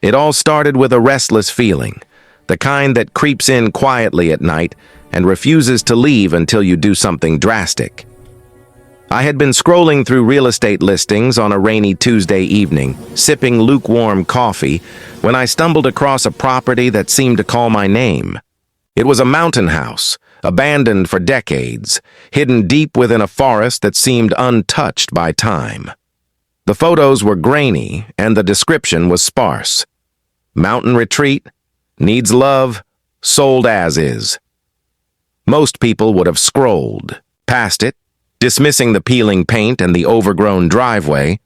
It all started with a restless feeling, the kind that creeps in quietly at night and refuses to leave until you do something drastic. I had been scrolling through real estate listings on a rainy Tuesday evening, sipping lukewarm coffee, when I stumbled across a property that seemed to call my name. It was a mountain house, abandoned for decades, hidden deep within a forest that seemed untouched by time. The photos were grainy, and the description was sparse. Mountain retreat, needs love, sold as is. Most people would have scrolled past it, dismissing the peeling paint and the overgrown driveway,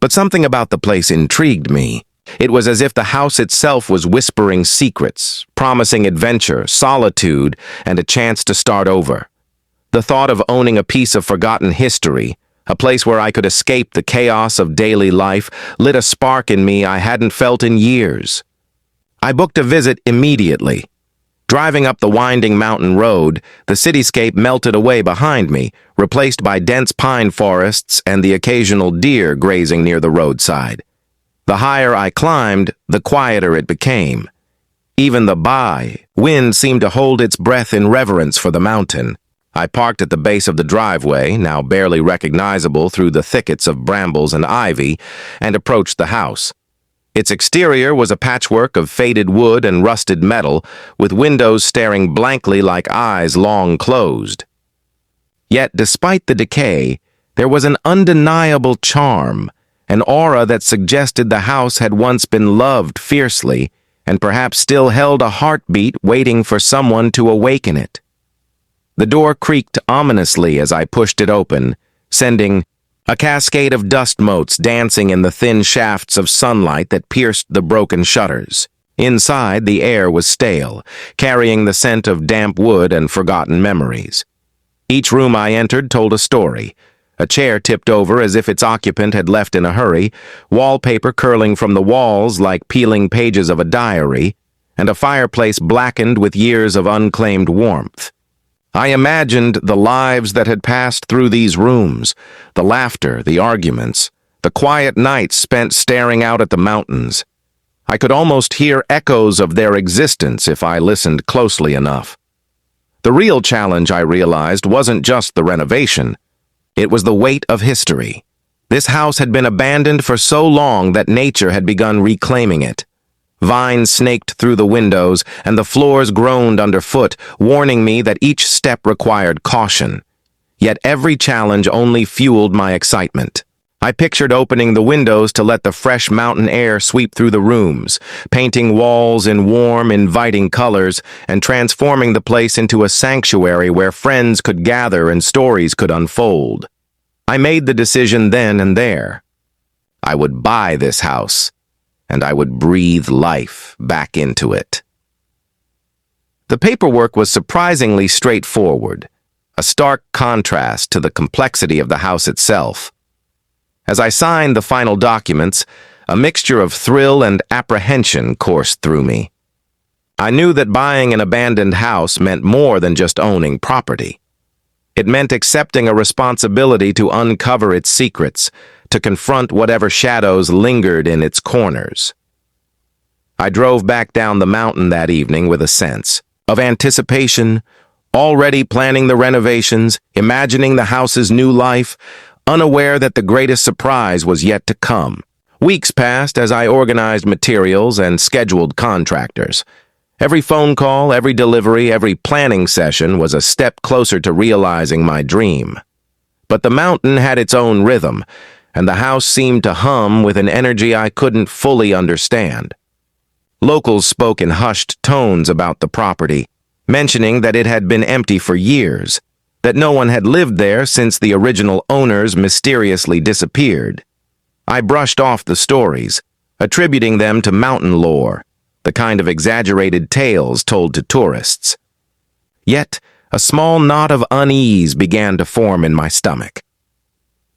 but something about the place intrigued me. It was as if the house itself was whispering secrets, promising adventure, solitude, and a chance to start over. The thought of owning a piece of forgotten history, a place where I could escape the chaos of daily life, lit a spark in me I hadn't felt in years. I booked a visit immediately. Driving up the winding mountain road, the cityscape melted away behind me, replaced by dense pine forests and the occasional deer grazing near the roadside. The higher I climbed, the quieter it became. Even the wind seemed to hold its breath in reverence for the mountain. I parked at the base of the driveway, now barely recognizable through the thickets of brambles and ivy, and approached the house. Its exterior was a patchwork of faded wood and rusted metal, with windows staring blankly like eyes long closed. Yet, despite the decay, there was an undeniable charm, an aura that suggested the house had once been loved fiercely and perhaps still held a heartbeat waiting for someone to awaken it. The door creaked ominously as I pushed it open, sending a cascade of dust motes dancing in the thin shafts of sunlight that pierced the broken shutters. Inside, the air was stale, carrying the scent of damp wood and forgotten memories. Each room I entered told a story. A chair tipped over as if its occupant had left in a hurry, wallpaper curling from the walls like peeling pages of a diary, and a fireplace blackened with years of unclaimed warmth. I imagined the lives that had passed through these rooms, the laughter, the arguments, the quiet nights spent staring out at the mountains. I could almost hear echoes of their existence if I listened closely enough. The real challenge, I realized, wasn't just the renovation. It was the weight of history. This house had been abandoned for so long that nature had begun reclaiming it. Vines snaked through the windows, and the floors groaned underfoot, warning me that each step required caution. Yet every challenge only fueled my excitement. I pictured opening the windows to let the fresh mountain air sweep through the rooms, painting walls in warm, inviting colors, and transforming the place into a sanctuary where friends could gather and stories could unfold. I made the decision then and there. I would buy this house, and I would breathe life back into it. The paperwork was surprisingly straightforward, a stark contrast to the complexity of the house itself. As I signed the final documents, a mixture of thrill and apprehension coursed through me. I knew that buying an abandoned house meant more than just owning property. It meant accepting a responsibility to uncover its secrets, to confront whatever shadows lingered in its corners. I drove back down the mountain that evening with a sense of anticipation, already planning the renovations, imagining the house's new life, unaware that the greatest surprise was yet to come. Weeks passed as I organized materials and scheduled contractors. Every phone call, every delivery, every planning session was a step closer to realizing my dream. But the mountain had its own rhythm, and the house seemed to hum with an energy I couldn't fully understand. Locals spoke in hushed tones about the property, mentioning that it had been empty for years, that no one had lived there since the original owners mysteriously disappeared. I brushed off the stories, attributing them to mountain lore, the kind of exaggerated tales told to tourists. Yet, a small knot of unease began to form in my stomach.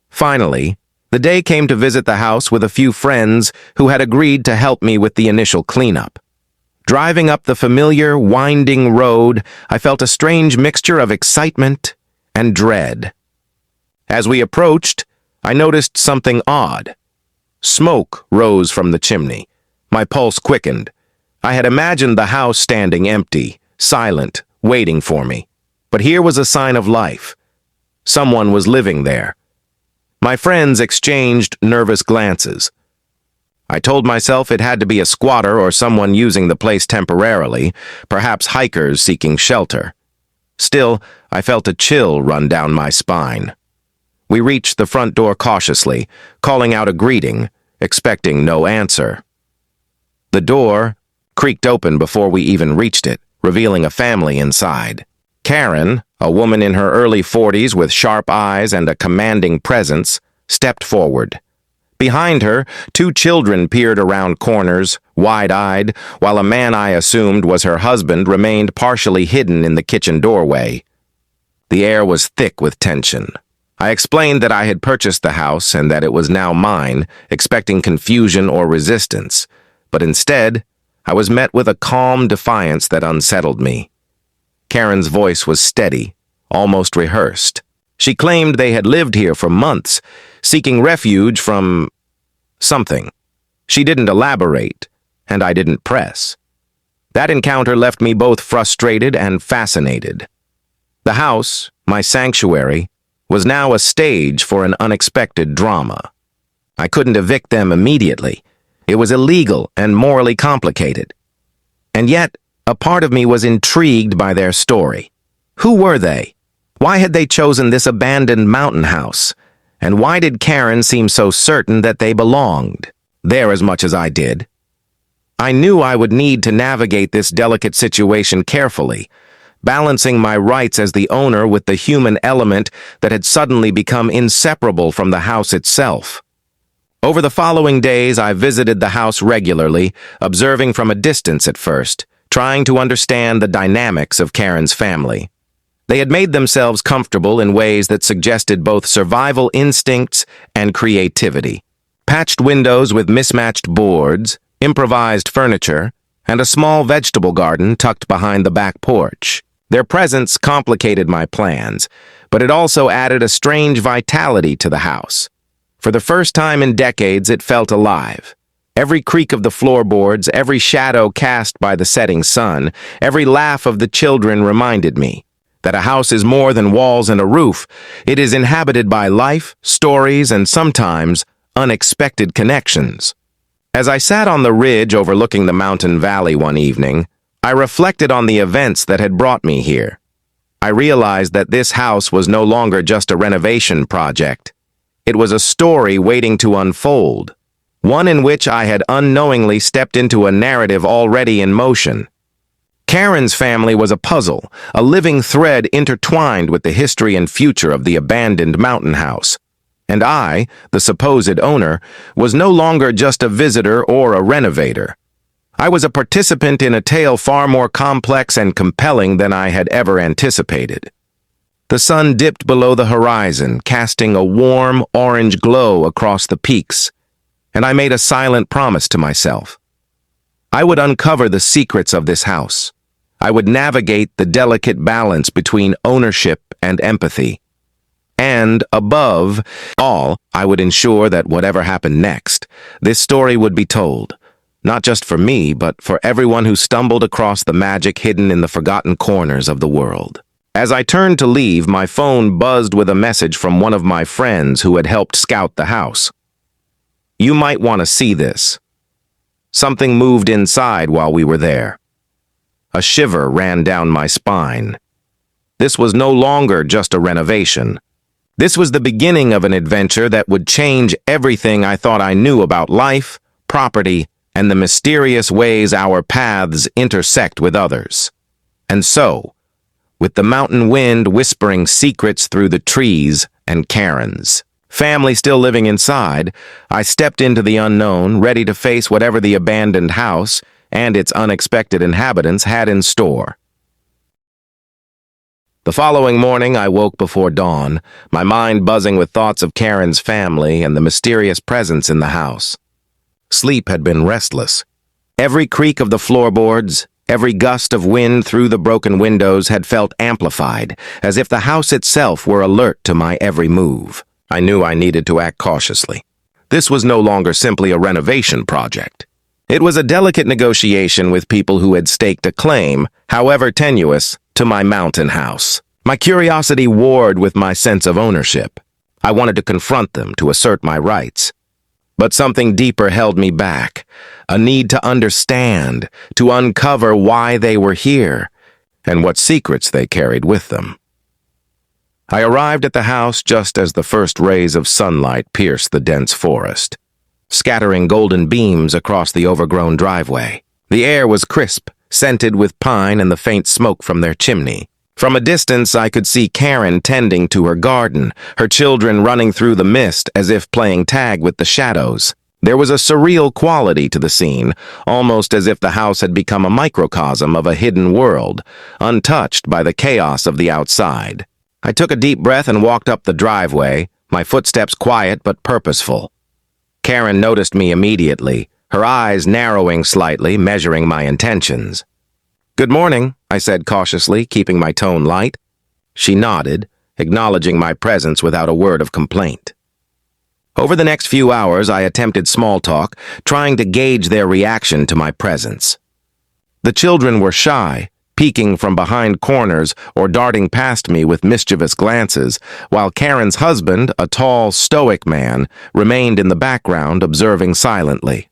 Finally, the day came to visit the house with a few friends who had agreed to help me with the initial cleanup. Driving up the familiar, winding road, I felt a strange mixture of excitement and dread. As we approached, I noticed something odd. Smoke rose from the chimney, My pulse quickened. I had imagined the house standing empty, silent, waiting for me. But here was a sign of life. Someone was living there. My friends exchanged nervous glances. I told myself it had to be a squatter or someone using the place temporarily, perhaps hikers seeking shelter. Still, I felt a chill run down my spine. We reached the front door cautiously, calling out a greeting, expecting no answer. The door creaked open before we even reached it, revealing a family inside. Karen, a woman in her early 40s with sharp eyes and a commanding presence, stepped forward. Behind her, 2 children peered around corners, wide-eyed, while a man I assumed was her husband remained partially hidden in the kitchen doorway. The air was thick with tension. I explained that I had purchased the house and that it was now mine, expecting confusion or resistance, but instead, I was met with a calm defiance that unsettled me. Karen's voice was steady, almost rehearsed. She claimed they had lived here for months, seeking refuge from something. She didn't elaborate, and I didn't press. That encounter left me both frustrated and fascinated. The house, my sanctuary, was now a stage for an unexpected drama. I couldn't evict them immediately. It was illegal and morally complicated. And yet, a part of me was intrigued by their story. Who were they? Why had they chosen this abandoned mountain house? And why did Karen seem so certain that they belonged there as much as I did? I knew I would need to navigate this delicate situation carefully, balancing my rights as the owner with the human element that had suddenly become inseparable from the house itself. Over the following days, I visited the house regularly, observing from a distance at first, trying to understand the dynamics of Karen's family. They had made themselves comfortable in ways that suggested both survival instincts and creativity. Patched windows with mismatched boards, improvised furniture, and a small vegetable garden tucked behind the back porch. Their presence complicated my plans, but it also added a strange vitality to the house. For the first time in decades, it felt alive. Every creak of the floorboards, every shadow cast by the setting sun, every laugh of the children reminded me that a house is more than walls and a roof. It is inhabited by life, stories, and sometimes unexpected connections. As I sat on the ridge overlooking the mountain valley one evening, I reflected on the events that had brought me here. I realized that this house was no longer just a renovation project. It was a story waiting to unfold, one in which I had unknowingly stepped into a narrative already in motion. Karen's family was a puzzle, a living thread intertwined with the history and future of the abandoned mountain house. And I, the supposed owner, was no longer just a visitor or a renovator. I was a participant in a tale far more complex and compelling than I had ever anticipated. The sun dipped below the horizon, casting a warm, orange glow across the peaks, and I made a silent promise to myself. I would uncover the secrets of this house. I would navigate the delicate balance between ownership and empathy. And, above all, I would ensure that whatever happened next, this story would be told, not just for me, but for everyone who stumbled across the magic hidden in the forgotten corners of the world. As I turned to leave, my phone buzzed with a message from one of my friends who had helped scout the house. "You might want to see this." Something moved inside while we were there. A shiver ran down my spine. This was no longer just a renovation. This was the beginning of an adventure that would change everything I thought I knew about life, property, and the mysterious ways our paths intersect with others. And so, with the mountain wind whispering secrets through the trees and Karen's family still living inside, I stepped into the unknown, ready to face whatever the abandoned house and its unexpected inhabitants had in store. The following morning, I woke before dawn, my mind buzzing with thoughts of Karen's family and the mysterious presence in the house. Sleep had been restless. Every creak of the floorboards, every gust of wind through the broken windows had felt amplified, as if the house itself were alert to my every move. I knew I needed to act cautiously. This was no longer simply a renovation project. It was a delicate negotiation with people who had staked a claim, however tenuous, to my mountain house. My curiosity warred with my sense of ownership. I wanted to confront them, to assert my rights. But something deeper held me back, a need to understand, to uncover why they were here, and what secrets they carried with them. I arrived at the house just as the first rays of sunlight pierced the dense forest, scattering golden beams across the overgrown driveway. The air was crisp, scented with pine and the faint smoke from their chimney. From a distance, I could see Karen tending to her garden, her children running through the mist as if playing tag with the shadows. There was a surreal quality to the scene, almost as if the house had become a microcosm of a hidden world, untouched by the chaos of the outside. I took a deep breath and walked up the driveway, my footsteps quiet but purposeful. Karen noticed me immediately, her eyes narrowing slightly, measuring my intentions. "Good morning," I said cautiously, keeping my tone light. She nodded, acknowledging my presence without a word of complaint. Over the next few hours, I attempted small talk, trying to gauge their reaction to my presence. The children were shy, peeking from behind corners or darting past me with mischievous glances, while Karen's husband, a tall, stoic man, remained in the background, observing silently.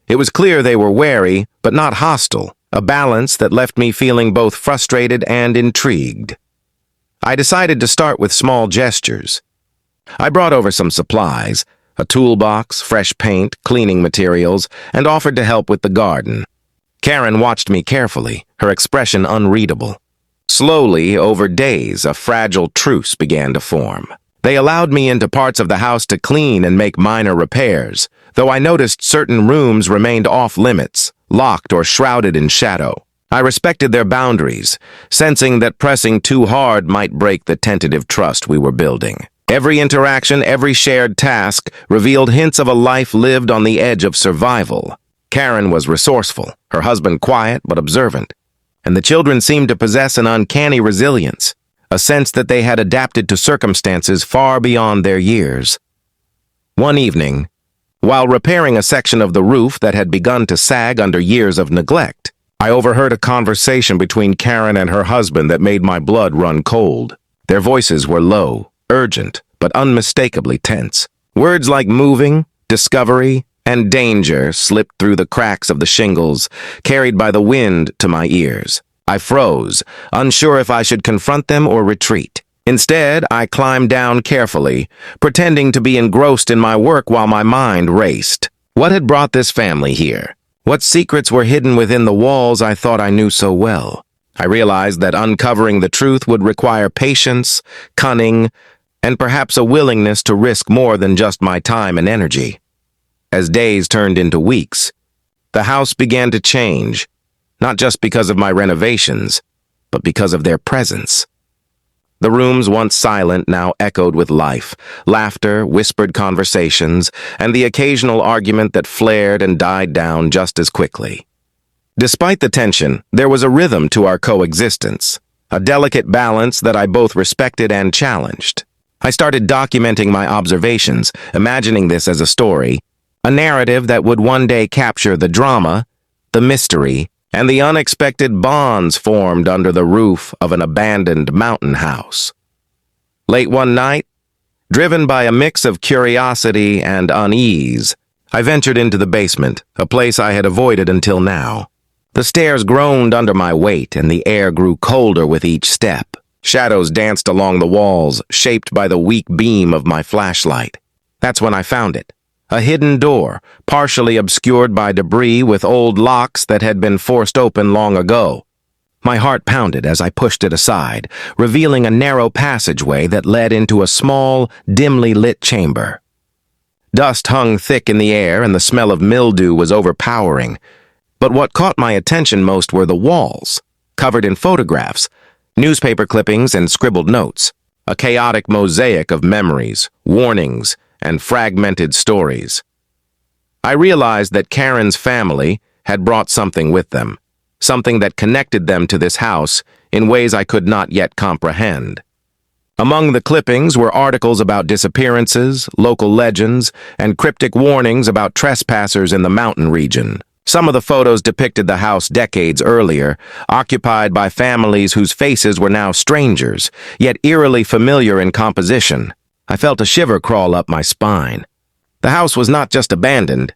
It was clear they were wary, but not hostile, a balance that left me feeling both frustrated and intrigued. I decided to start with small gestures. I brought over some supplies, a toolbox, fresh paint, cleaning materials, and offered to help with the garden. Karen watched me carefully, her expression unreadable. Slowly, over days, a fragile truce began to form. They allowed me into parts of the house to clean and make minor repairs, though I noticed certain rooms remained off-limits, locked or shrouded in shadow. I respected their boundaries, sensing that pressing too hard might break the tentative trust we were building. Every interaction, every shared task, revealed hints of a life lived on the edge of survival. Karen was resourceful, her husband quiet but observant, and the children seemed to possess an uncanny resilience, a sense that they had adapted to circumstances far beyond their years. One evening, while repairing a section of the roof that had begun to sag under years of neglect, I overheard a conversation between Karen and her husband that made my blood run cold. Their voices were low, urgent, but unmistakably tense. Words like moving, discovery, and danger slipped through the cracks of the shingles, carried by the wind to my ears. I froze, unsure if I should confront them or retreat. Instead, I climbed down carefully, pretending to be engrossed in my work while my mind raced. What had brought this family here? What secrets were hidden within the walls I thought I knew so well? I realized that uncovering the truth would require patience, cunning, and perhaps a willingness to risk more than just my time and energy. As days turned into weeks, the house began to change, not just because of my renovations, but because of their presence. The rooms, once silent, now echoed with life, laughter, whispered conversations, and the occasional argument that flared and died down just as quickly. Despite the tension, there was a rhythm to our coexistence, a delicate balance that I both respected and challenged. I started documenting my observations, imagining this as a story, a narrative that would one day capture the drama, the mystery, and the unexpected bonds formed under the roof of an abandoned mountain house. Late one night, driven by a mix of curiosity and unease, I ventured into the basement, a place I had avoided until now. The stairs groaned under my weight, and the air grew colder with each step. Shadows danced along the walls, shaped by the weak beam of my flashlight. That's when I found it. A hidden door, partially obscured by debris with old locks that had been forced open long ago. My heart pounded as I pushed it aside, revealing a narrow passageway that led into a small, dimly lit chamber. Dust hung thick in the air and the smell of mildew was overpowering. But what caught my attention most were the walls, covered in photographs, newspaper clippings, and scribbled notes, a chaotic mosaic of memories, warnings, and fragmented stories. I realized that Karen's family had brought something with them, something that connected them to this house in ways I could not yet comprehend. Among the clippings were articles about disappearances, local legends, and cryptic warnings about trespassers in the mountain region. Some of the photos depicted the house decades earlier, occupied by families whose faces were now strangers, yet eerily familiar in composition. I felt a shiver crawl up my spine. The house was not just abandoned.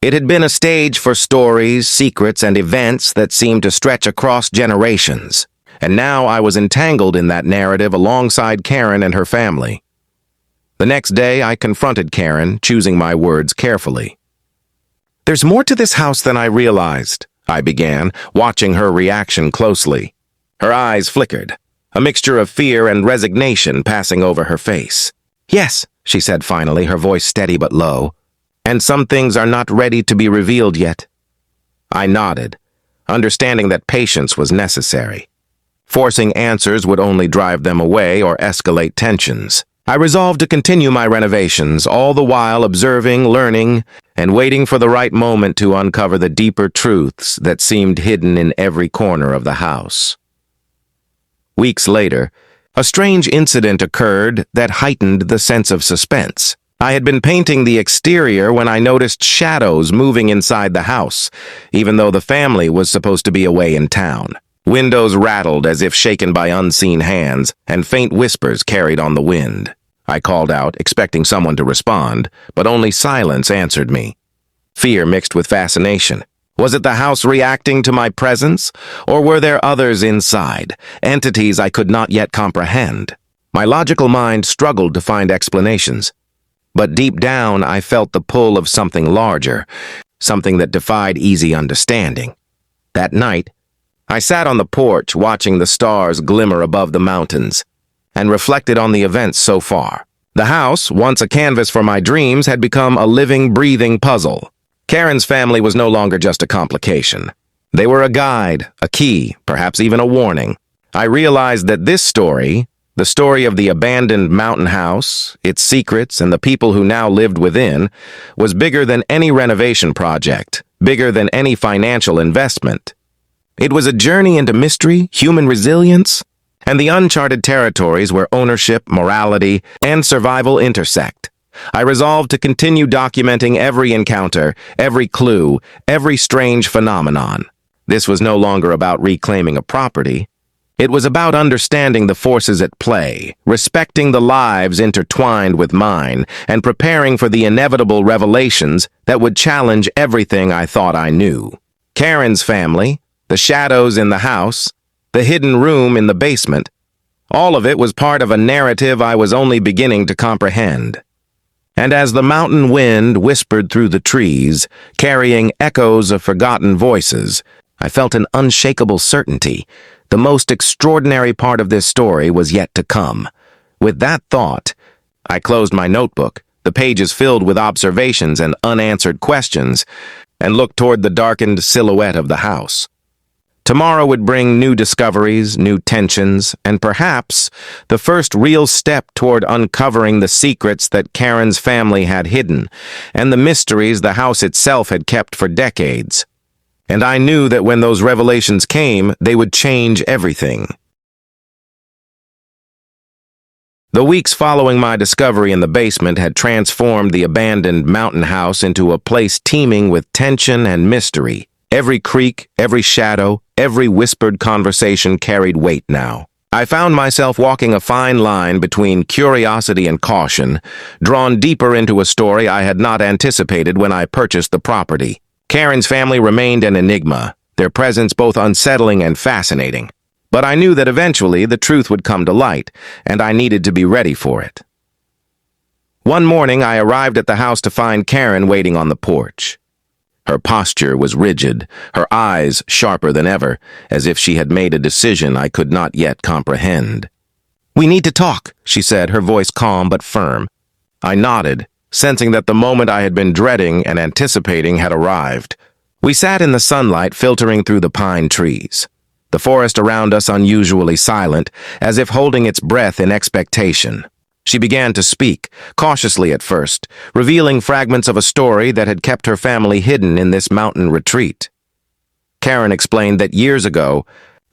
It had been a stage for stories, secrets, and events that seemed to stretch across generations. And now I was entangled in that narrative alongside Karen and her family. The next day, I confronted Karen, choosing my words carefully. "There's more to this house than I realized," I began, watching her reaction closely. Her eyes flickered, a mixture of fear and resignation passing over her face. "Yes," she said finally, her voice steady but low. "And some things are not ready to be revealed yet." I nodded, understanding that patience was necessary. Forcing answers would only drive them away or escalate tensions. I resolved to continue my renovations, all the while observing, learning, and waiting for the right moment to uncover the deeper truths that seemed hidden in every corner of the house. Weeks later, a strange incident occurred that heightened the sense of suspense. I had been painting the exterior when I noticed shadows moving inside the house, even though the family was supposed to be away in town. Windows rattled as if shaken by unseen hands, and faint whispers carried on the wind. I called out, expecting someone to respond, but only silence answered me. Fear mixed with fascination. Was it the house reacting to my presence, or were there others inside, entities I could not yet comprehend? My logical mind struggled to find explanations. But deep down, I felt the pull of something larger, something that defied easy understanding. That night, I sat on the porch watching the stars glimmer above the mountains and reflected on the events so far. The house, once a canvas for my dreams, had become a living, breathing puzzle. Karen's family was no longer just a complication. They were a guide, a key, perhaps even a warning. I realized that this story, the story of the abandoned mountain house, its secrets, and the people who now lived within, was bigger than any renovation project, bigger than any financial investment. It was a journey into mystery, human resilience, and the uncharted territories where ownership, morality, and survival intersect. I resolved to continue documenting every encounter, every clue, every strange phenomenon. This was no longer about reclaiming a property. It was about understanding the forces at play, respecting the lives intertwined with mine, and preparing for the inevitable revelations that would challenge everything I thought I knew. Karen's family, the shadows in the house, the hidden room in the basement, all of it was part of a narrative I was only beginning to comprehend. And as the mountain wind whispered through the trees, carrying echoes of forgotten voices, I felt an unshakable certainty. The most extraordinary part of this story was yet to come. With that thought, I closed my notebook, the pages filled with observations and unanswered questions, and looked toward the darkened silhouette of the house. Tomorrow would bring new discoveries, new tensions, and perhaps the first real step toward uncovering the secrets that Karen's family had hidden, and the mysteries the house itself had kept for decades. And I knew that when those revelations came, they would change everything. The weeks following my discovery in the basement had transformed the abandoned mountain house into a place teeming with tension and mystery. Every creak, every shadow, every whispered conversation carried weight now. I found myself walking a fine line between curiosity and caution, drawn deeper into a story I had not anticipated when I purchased the property. Karen's family remained an enigma, their presence both unsettling and fascinating. But I knew that eventually the truth would come to light, and I needed to be ready for it. One morning, I arrived at the house to find Karen waiting on the porch. Her posture was rigid, her eyes sharper than ever, as if she had made a decision I could not yet comprehend. "We need to talk," she said, her voice calm but firm. I nodded, sensing that the moment I had been dreading and anticipating had arrived. We sat in the sunlight filtering through the pine trees, the forest around us unusually silent, as if holding its breath in expectation. She began to speak, cautiously at first, revealing fragments of a story that had kept her family hidden in this mountain retreat. Karen explained that years ago,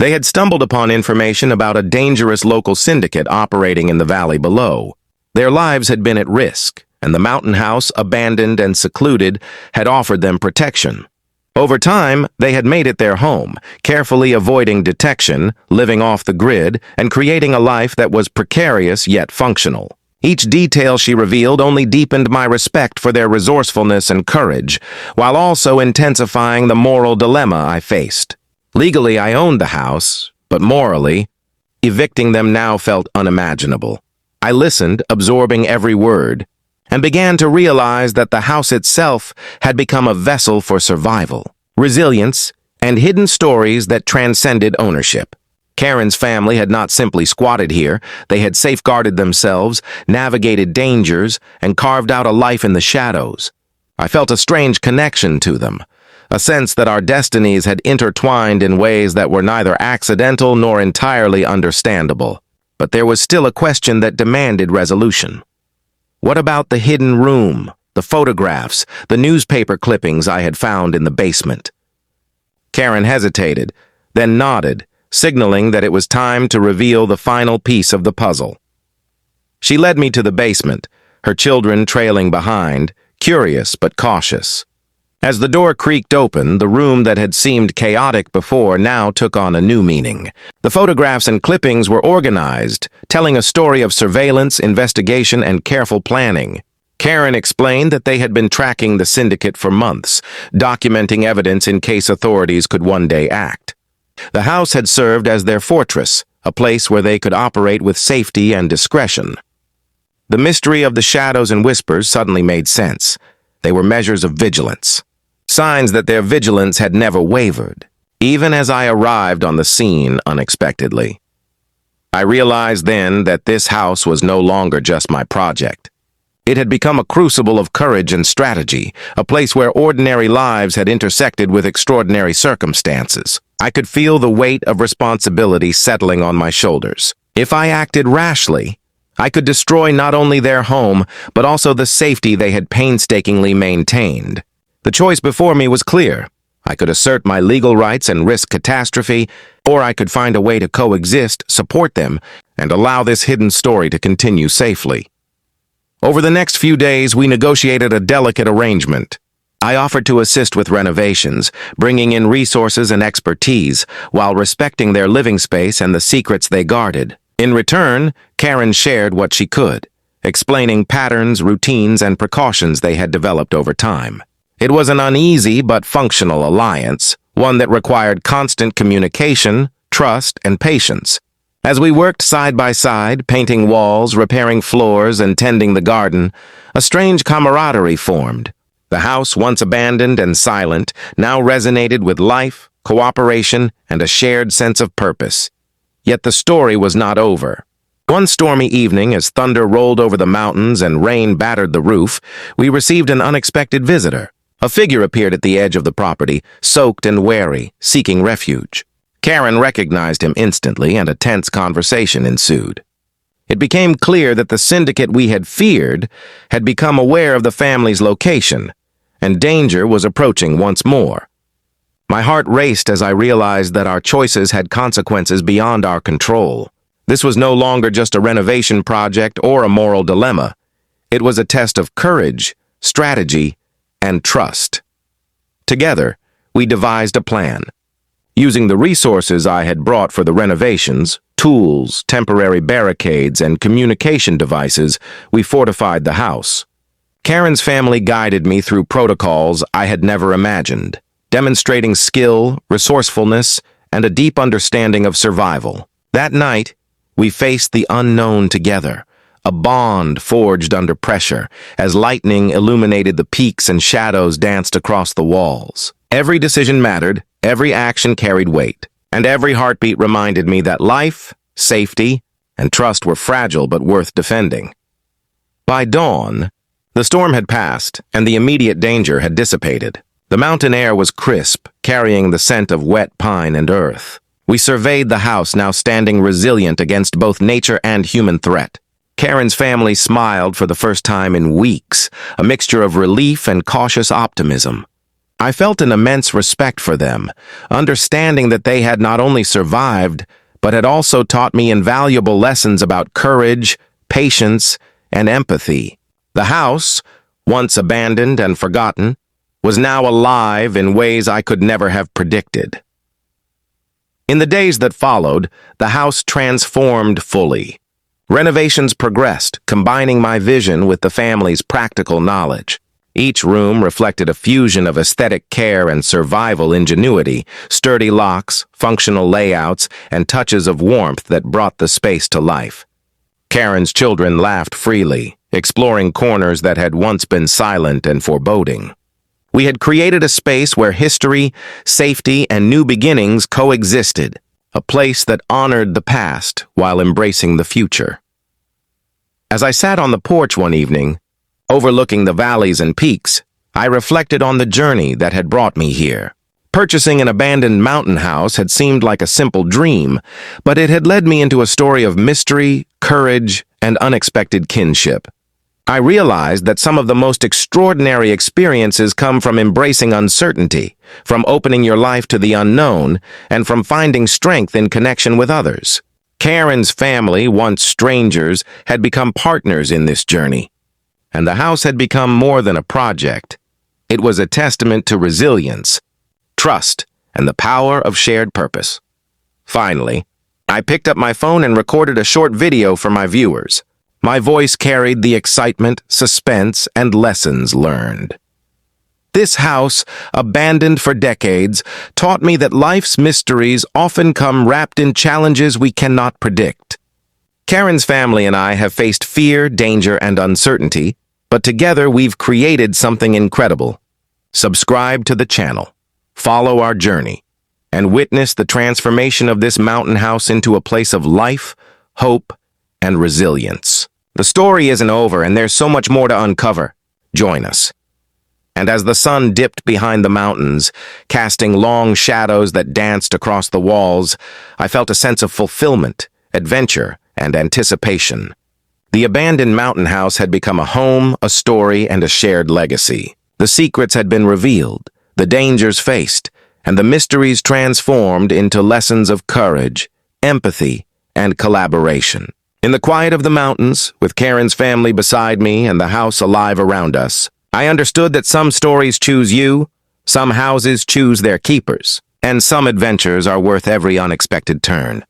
They had stumbled upon information about a dangerous local syndicate operating in the valley below. Their lives had been at risk, and the mountain house, abandoned and secluded, had offered them protection. Over time, they had made it their home, carefully avoiding detection, living off the grid, and creating a life that was precarious yet functional. Each detail she revealed only deepened my respect for their resourcefulness and courage, while also intensifying the moral dilemma I faced. Legally, I owned the house, but morally, evicting them now felt unimaginable. I listened, absorbing every word, and began to realize that the house itself had become a vessel for survival, resilience, and hidden stories that transcended ownership. Karen's family had not simply squatted here. They had safeguarded themselves, navigated dangers, and carved out a life in the shadows. I felt a strange connection to them, a sense that our destinies had intertwined in ways that were neither accidental nor entirely understandable. But there was still a question that demanded resolution. What about the hidden room, the photographs, the newspaper clippings I had found in the basement? Karen hesitated, then nodded, signaling that it was time to reveal the final piece of the puzzle. She led me to the basement, her children trailing behind, curious but cautious. As the door creaked open, the room that had seemed chaotic before now took on a new meaning. The photographs and clippings were organized, telling a story of surveillance, investigation, and careful planning. Karen explained that they had been tracking the syndicate for months, documenting evidence in case authorities could one day act. The house had served as their fortress, a place where they could operate with safety and discretion. The mystery of the shadows and whispers suddenly made sense. They were measures of vigilance, signs that their vigilance had never wavered, even as I arrived on the scene unexpectedly. I realized then that this house was no longer just my project. It had become a crucible of courage and strategy, a place where ordinary lives had intersected with extraordinary circumstances. I could feel the weight of responsibility settling on my shoulders. If I acted rashly, I could destroy not only their home, but also the safety they had painstakingly maintained. The choice before me was clear. I could assert my legal rights and risk catastrophe, or I could find a way to coexist, support them, and allow this hidden story to continue safely. Over the next few days, we negotiated a delicate arrangement. I offered to assist with renovations, bringing in resources and expertise, while respecting their living space and the secrets they guarded. In return, Karen shared what she could, explaining patterns, routines, and precautions they had developed over time. It was an uneasy but functional alliance, one that required constant communication, trust, and patience. As we worked side by side, painting walls, repairing floors, and tending the garden, a strange camaraderie formed. The house, once abandoned and silent, now resonated with life, cooperation, and a shared sense of purpose. Yet the story was not over. One stormy evening, as thunder rolled over the mountains and rain battered the roof, we received an unexpected visitor. A figure appeared at the edge of the property, soaked and wary, seeking refuge. Karen recognized him instantly, and a tense conversation ensued. It became clear that the syndicate we had feared had become aware of the family's location, and danger was approaching once more. My heart raced as I realized that our choices had consequences beyond our control. This was no longer just a renovation project or a moral dilemma. It was a test of courage, strategy, and trust. Together, we devised a plan. Using the resources I had brought for the renovations, tools, temporary barricades, and communication devices, we fortified the house. Karen's family guided me through protocols I had never imagined, demonstrating skill, resourcefulness, and a deep understanding of survival. That night, we faced the unknown together, a bond forged under pressure, as lightning illuminated the peaks and shadows danced across the walls. Every decision mattered, every action carried weight, and every heartbeat reminded me that life, safety, and trust were fragile but worth defending. By dawn, the storm had passed, and the immediate danger had dissipated. The mountain air was crisp, carrying the scent of wet pine and earth. We surveyed the house, now standing resilient against both nature and human threat. Karen's family smiled for the first time in weeks, a mixture of relief and cautious optimism. I felt an immense respect for them, understanding that they had not only survived, but had also taught me invaluable lessons about courage, patience, and empathy. The house, once abandoned and forgotten, was now alive in ways I could never have predicted. In the days that followed, the house transformed fully. Renovations progressed, combining my vision with the family's practical knowledge. Each room reflected a fusion of aesthetic care and survival ingenuity, sturdy locks, functional layouts, and touches of warmth that brought the space to life. Karen's children laughed freely, exploring corners that had once been silent and foreboding. We had created a space where history, safety, and new beginnings coexisted, a place that honored the past while embracing the future. As I sat on the porch one evening, overlooking the valleys and peaks, I reflected on the journey that had brought me here. Purchasing an abandoned mountain house had seemed like a simple dream, but it had led me into a story of mystery, courage, and unexpected kinship. I realized that some of the most extraordinary experiences come from embracing uncertainty, from opening your life to the unknown, and from finding strength in connection with others. Karen's family, once strangers, had become partners in this journey, and the house had become more than a project. It was a testament to resilience, trust, and the power of shared purpose. Finally, I picked up my phone and recorded a short video for my viewers. My voice carried the excitement, suspense, and lessons learned. This house, abandoned for decades, taught me that life's mysteries often come wrapped in challenges we cannot predict. Karen's family and I have faced fear, danger, and uncertainty, but together we've created something incredible. Subscribe to the channel, follow our journey, and witness the transformation of this mountain house into a place of life, hope, and resilience. The story isn't over, and there's so much more to uncover. Join us. And as the sun dipped behind the mountains, casting long shadows that danced across the walls, I felt a sense of fulfillment, adventure, and anticipation. The abandoned mountain house had become a home, a story, and a shared legacy. The secrets had been revealed, the dangers faced, and the mysteries transformed into lessons of courage, empathy, and collaboration. In the quiet of the mountains, with Karen's family beside me and the house alive around us, I understood that some stories choose you, some houses choose their keepers, and some adventures are worth every unexpected turn.